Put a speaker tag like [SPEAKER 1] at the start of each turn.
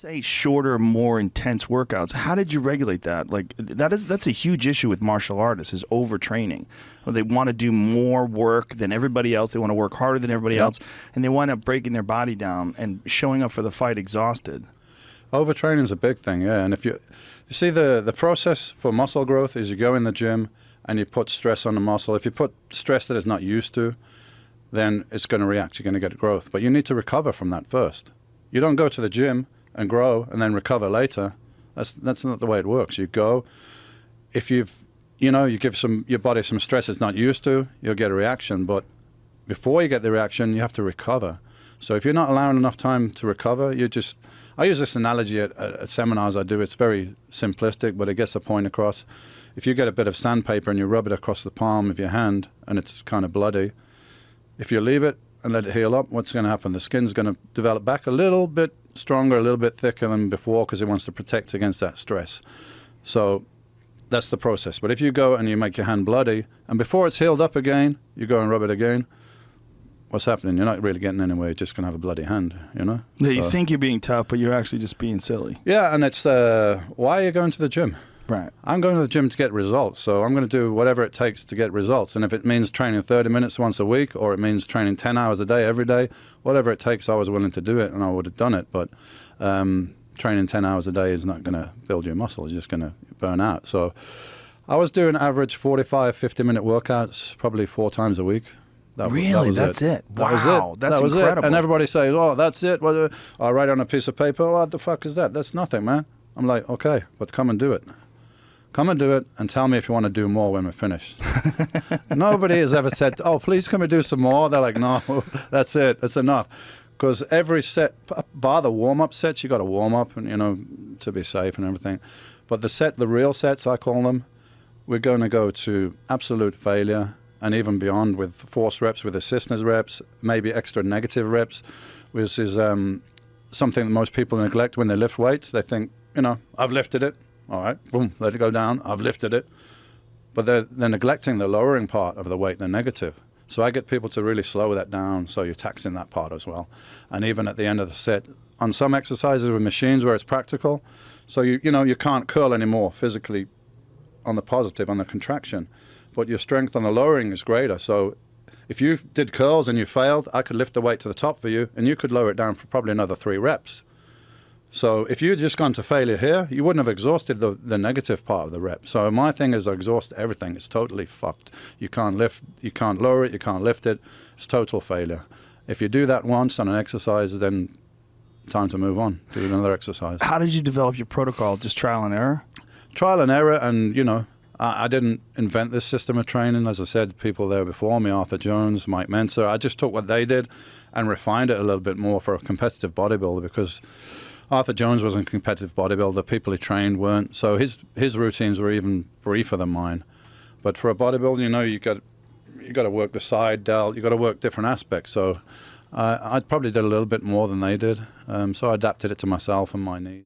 [SPEAKER 1] say shorter, more intense workouts. How did you regulate that? Like that's a huge issue with martial artists is overtraining. They want to do more work than everybody else. They want to work harder than everybody else, and they wind up breaking their body down and showing up for the fight exhausted.
[SPEAKER 2] Overtraining is a big thing, yeah. And if you see the process for muscle growth is you go in the gym and you put stress on the muscle. If you put stress that it's not used to, then it's going to react. You're going to get growth, but you need to recover from that first. You don't go to the gym and grow and then recover later. That's not the way it works. You go, if you give your body some stress it's not used to, you'll get a reaction. But before you get the reaction, you have to recover. So if you're not allowing enough time to recover, I use this analogy at seminars I do. It's very simplistic, but it gets the point across. If you get a bit of sandpaper and you rub it across the palm of your hand and it's kind of bloody, if you leave it and let it heal up, what's going to happen? The skin's going to develop back a little bit stronger, a little bit thicker than before because it wants to protect against that stress. So that's the process. But if you go and you make your hand bloody, and before it's healed up again, you go and rub it again, what's happening? You're not really getting anywhere. You're just going to have a bloody hand, you know?
[SPEAKER 1] Yeah, you think you're being tough, but you're actually just being silly.
[SPEAKER 2] Yeah, and it's, why are you going to the gym?
[SPEAKER 1] Right.
[SPEAKER 2] I'm going to the gym to get results, so I'm going to do whatever it takes to get results. And if it means training 30 minutes once a week, or it means training 10 hours a day every day, whatever it takes, I was willing to do it, and I would have done it. But training 10 hours a day is not going to build your muscles. You're just going to burn out. So I was doing average 45, 50-minute workouts probably 4 times a week.
[SPEAKER 1] Really? That's it? Wow, that's incredible.
[SPEAKER 2] And everybody says, oh, that's it? Well, I write on a piece of paper, what the fuck is that? That's nothing, man. I'm like, okay, but come and do it. Come and do it and tell me if you want to do more when we're finished. Nobody has ever said, oh, please come and do some more. They're like, no, that's it. That's enough. Because every set, bar the warm-up sets, you got to warm up and, to be safe and everything. But the real sets, I call them, we're going to go to absolute failure and even beyond with force reps, with assistance reps, maybe extra negative reps, which is something that most people neglect when they lift weights. They think, I've lifted it. All right, boom, let it go down. I've lifted it. But they're neglecting the lowering part of the weight, the negative. So I get people to really slow that down, so you're taxing that part as well. And even at the end of the set, on some exercises with machines where it's practical, so you can't curl anymore physically on the positive, on the contraction, but your strength on the lowering is greater. So if you did curls and you failed, I could lift the weight to the top for you, and you could lower it down for probably another 3 reps. So if you'd just gone to failure here, you wouldn't have exhausted the negative part of the rep. So my thing is I exhaust everything. It's totally fucked. You can't lift, you can't lower it, you can't lift it. It's total failure. If you do that once on an exercise, then time to move on, do another exercise.
[SPEAKER 1] How did you develop your protocol? Just trial and error?
[SPEAKER 2] Trial and error, and I didn't invent this system of training. As I said, people there before me, Arthur Jones, Mike Menser, I just took what they did and refined it a little bit more for a competitive bodybuilder, because Arthur Jones wasn't a competitive bodybuilder. The people he trained weren't. So his routines were even briefer than mine. But for a bodybuilder, you got to work the side delt. You got to work different aspects. So I probably did a little bit more than they did. So I adapted it to myself and my needs.